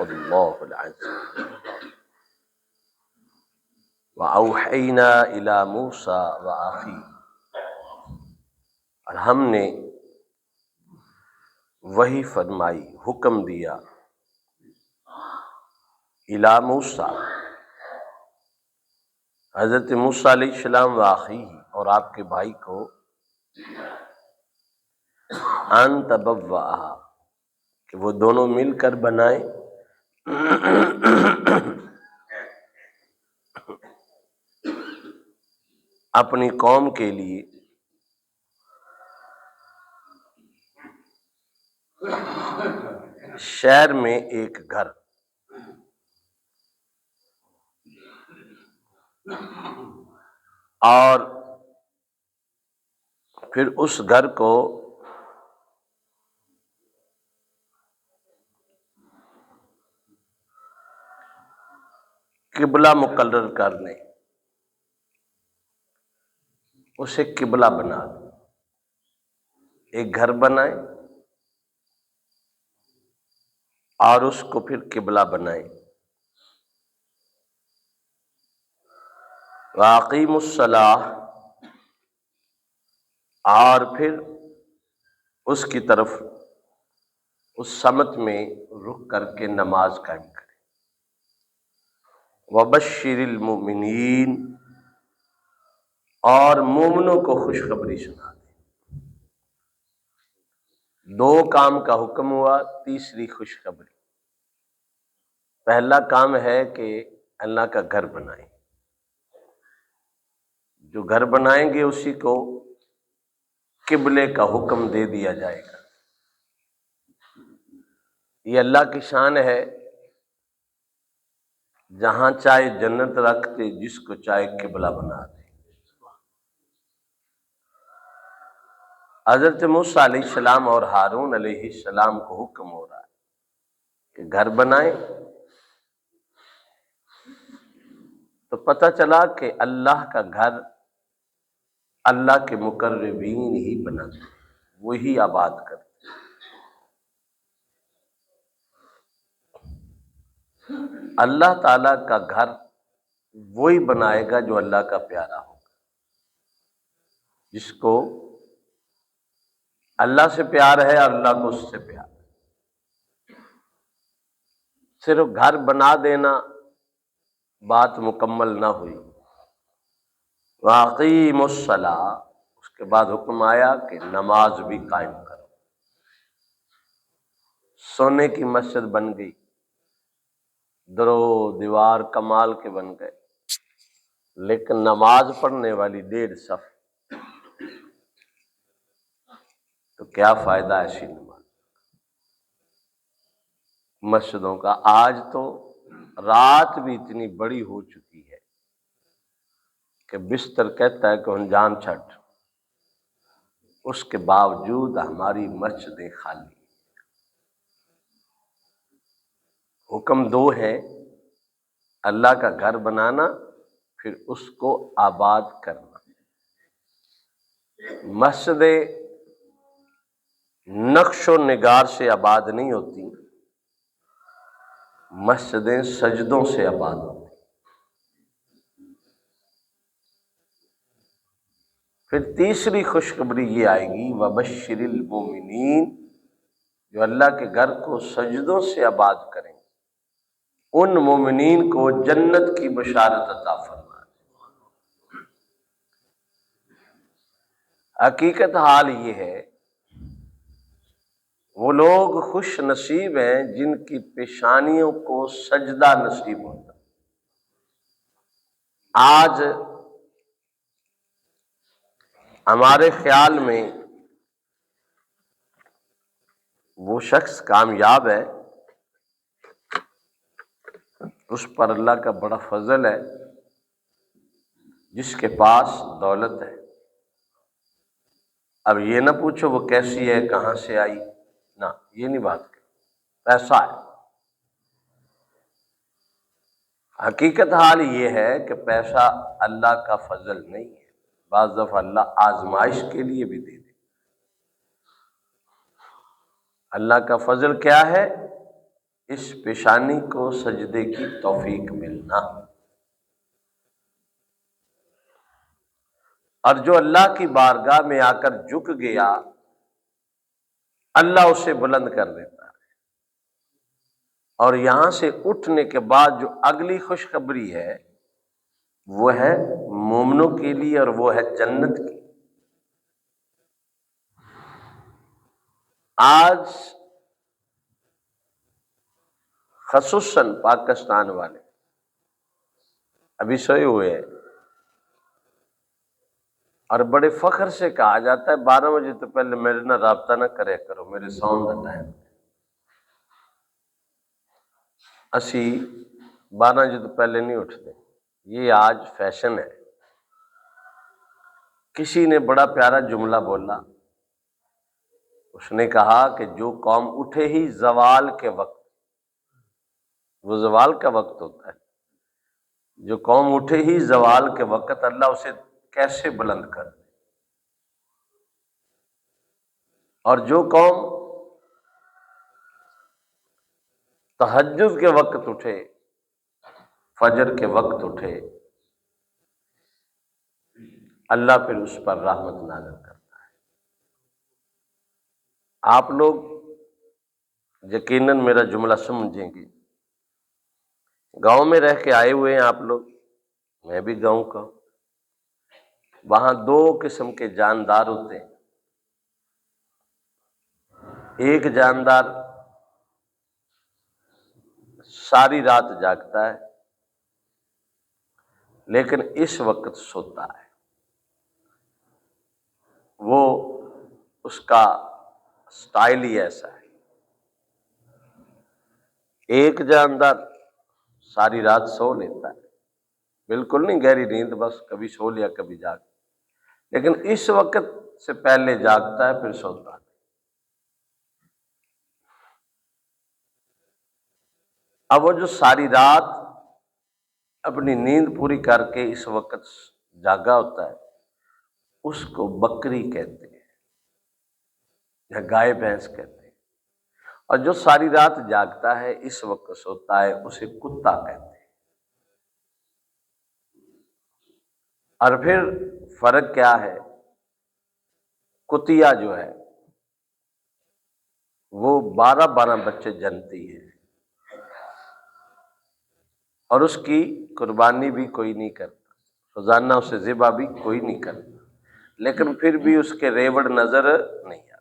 اللہ العظیم وَأَوْحَيْنَا إِلَى مُوسَىٰ وَأَخِيهِ، اور ہم نے وحی فرمائی، حکم دیا، اِلیٰ موسیٰ، حضرت موسیٰ علیہ السلام وَأَخِيهِ، اور آپ کے بھائی کو، أَن تَبَوَّأَ، کہ وہ دونوں مل کر بنائیں اپنی قوم کے لیے شہر میں ایک گھر، اور پھر اس گھر کو قبلہ مقرر کر لیں، اسے قبلہ بنا دیں، ایک گھر بنائیں اور اس کو پھر قبلہ بنائیں۔ وَأَقِیمُوا الصَّلَاةَ، اور پھر اس کی طرف، اس سمت میں رخ کر کے نماز قائم کریں۔ وَبَشِّرِ الْمُؤْمِنِينَ، اور مومنوں کو خوشخبری سنا دیں۔ دو کام کا حکم ہوا، تیسری خوشخبری۔ پہلا کام ہے کہ اللہ کا گھر بنائیں، جو گھر بنائیں گے اسی کو قبلے کا حکم دے دیا جائے گا۔ یہ اللہ کی شان ہے، جہاں چاہے جنت رکھتے، جس کو چاہے قبلہ بنا دے۔ حضرت موسیٰ علیہ السلام اور ہارون علیہ السلام کو حکم ہو رہا ہے کہ گھر بنائیں، تو پتہ چلا کہ اللہ کا گھر اللہ کے مقربین ہی بناتے، وہی آباد کرتے۔ اللہ تعالیٰ کا گھر وہی بنائے گا جو اللہ کا پیارا ہوگا، جس کو اللہ سے پیار ہے اور اللہ کو اس سے پیار ہے۔ صرف گھر بنا دینا بات مکمل نہ ہوئی۔ وَأَقِیمُوا الصَّلَاةَ، اس کے بعد حکم آیا کہ نماز بھی قائم کرو۔ سونے کی مسجد بن گئی، درو دیوار کمال کے بن گئے، لیکن نماز پڑھنے والی 1.5 صف، تو کیا فائدہ ایسی نماز مسجدوں کا؟ آج تو رات بھی اتنی بڑی ہو چکی ہے کہ بستر کہتا ہے کہ ہن جان چھٹ، اس کے باوجود ہماری مسجدیں خالی۔ حکم دو ہے، اللہ کا گھر بنانا، پھر اس کو آباد کرنا۔ مسجدیں نقش و نگار سے آباد نہیں ہوتی، مسجدیں سجدوں سے آباد ہوتی۔ پھر تیسری خوشخبری یہ آئے گی، وَبَشِّرِ الْمُؤْمِنِينَ، جو اللہ کے گھر کو سجدوں سے آباد کریں، ان مومنین کو جنت کی بشارت عطا فرما۔ حقیقت حال یہ ہے، وہ لوگ خوش نصیب ہیں جن کی پیشانیوں کو سجدہ نصیب ہوتا۔ آج ہمارے خیال میں وہ شخص کامیاب ہے اس پر اللہ کا بڑا فضل ہے جس کے پاس دولت ہے۔ اب یہ نہ پوچھو وہ کیسی ہے، کہاں سے آئی، نہ، یہ نہیں بات کریں، پیسہ ہے۔ حقیقت حال یہ ہے کہ پیسہ اللہ کا فضل نہیں ہے، بعض دفعہ اللہ آزمائش کے لیے بھی دے دے۔ اللہ کا فضل کیا ہے؟ اس پیشانی کو سجدے کی توفیق ملنا، اور جو اللہ کی بارگاہ میں آ کر جھک گیا اللہ اسے بلند کر دیتا ہے۔ اور یہاں سے اٹھنے کے بعد جو اگلی خوشخبری ہے وہ ہے مومنوں کے لیے، اور وہ ہے جنت کی۔ آج خصوصاً پاکستان والے ابھی سوئے ہوئے ہیں، اور بڑے فخر سے کہا جاتا ہے 12 بجے تو پہلے میرے نہ رابطہ نہ کرے کرو، میرے سون کا ٹائم۔ اسی 12 بجے تو پہلے نہیں اٹھتے، یہ آج فیشن ہے۔ کسی نے بڑا پیارا جملہ بولا، اس نے کہا کہ جو قوم اٹھے ہی زوال کے وقت، وہ زوال کا وقت ہوتا ہے، جو قوم اٹھے ہی زوال کے وقت اللہ اسے کیسے بلند کر دے، اور جو قوم تہجد کے وقت اٹھے، فجر کے وقت اٹھے، اللہ پھر اس پر رحمت نازل کرتا ہے۔ آپ لوگ یقیناً میرا جملہ سمجھیں گے، گاؤں میں رہ کے آئے ہوئے ہیں آپ لوگ، میں بھی گاؤں کا ہوں۔ وہاں 2 قسم کے جاندار ہوتے ہیں۔ ایک جاندار ساری رات جاگتا ہے لیکن اس وقت سوتا ہے، وہ اس کا سٹائل ہی ایسا ہے۔ ایک جاندار ساری رات سو لیتا ہے، بالکل نہیں گہری نیند، بس کبھی سو لیا کبھی جاگ، لیکن اس وقت سے پہلے جاگتا ہے پھر سوتا ہے۔ اب وہ جو ساری رات اپنی نیند پوری کر کے اس وقت جاگا ہوتا ہے اس کو بکری کہتے ہیں یا گائے بھینس کہتے ہیں، اور جو ساری رات جاگتا ہے اس وقت سوتا ہے اسے کتا کہتے ہیں۔ اور پھر فرق کیا ہے؟ کتیا جو ہے وہ 12 بچے جنتی ہے، اور اس کی قربانی بھی کوئی نہیں کرتا، روزانہ اسے ذبح بھی کوئی نہیں کرتا، لیکن پھر بھی اس کے ریوڑ نظر نہیں آتے۔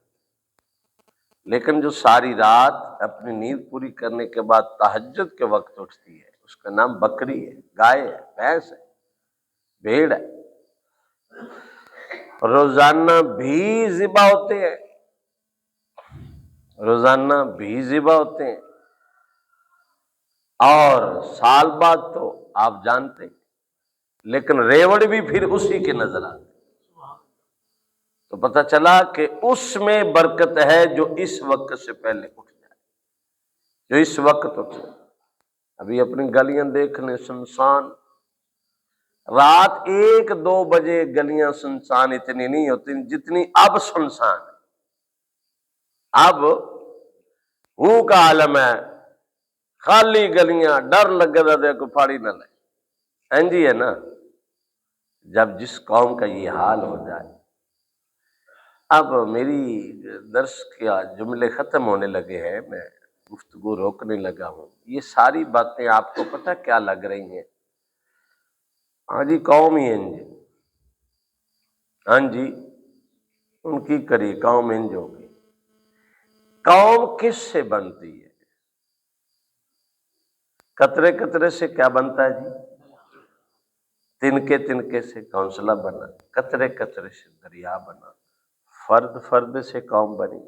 لیکن جو ساری رات اپنی نیند پوری کرنے کے بعد تہجد کے وقت اٹھتی ہے اس کا نام بکری ہے، گائے ہے، بھینس ہے، بھیڑ ہے۔ روزانہ بھی ذبح ہوتے ہیں، روزانہ بھی ذبح ہوتے ہیں، اور سال بعد تو آپ جانتے ہیں، لیکن ریوڑ بھی پھر اسی کے نظر آتے، تو پتہ چلا کہ اس میں برکت ہے جو اس وقت سے پہلے اٹھ جائے، جو اس وقت اٹھ جائے۔ ابھی اپنی گلیاں دیکھ لیں سنسان، رات 1-2 بجے گلیاں سنسان اتنی نہیں ہوتی جتنی اب سنسان ہے۔ اب ہوں کا عالم ہے، خالی گلیاں، ڈر لگے رہتا ہے کوئی پھاڑی نہ لے، جی ہے نا۔ جب جس قوم کا یہ حال ہو جائے، اب میری درس کے جملے ختم ہونے لگے ہیں، میں گفتگو روکنے لگا ہوں۔ یہ ساری باتیں آپ کو پتہ کیا لگ رہی ہیں؟ ہاں جی قوم ہی انج، ہاں جی ان کی کری قوم انج ہوگی۔ قوم کس سے بنتی ہے؟ قطرے قطرے سے کیا بنتا ہے جی؟ تنکے تنکے سے گھونسلہ بنا، قطرے قطرے سے دریا بنا، فرد فرد سے قوم بنی۔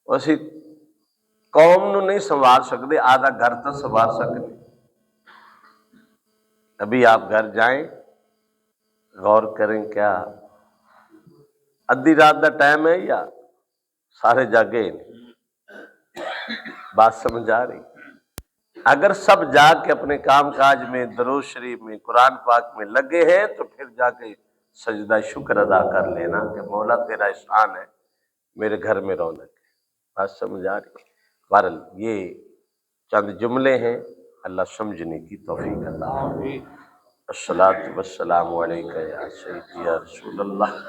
اسی قوم نو نہیں سنوار سکتے، آدھا گھر تو سنوار سکتے، ابھی آپ گھر جائیں، غور کریں کیا ادھی رات کا ٹائم ہے یا سارے جاگے ہیں؟ بات سمجھ آ رہی؟ اگر سب جاگ کے اپنے کام کاج میں، درود شریف میں، قرآن پاک میں لگے ہیں تو پھر جا کے سجدہ شکر ادا کر لینا کہ مولا تیرا احسان ہے، میرے گھر میں رونق ہے۔ بات سمجھ آ رہی؟ بہرحال یہ چند جملے ہیں، اللہ سمجھنے کی توفیق عطا فرمائے۔ الصلاۃ والسلام علیکہ یا سیدی یا رسول اللہ۔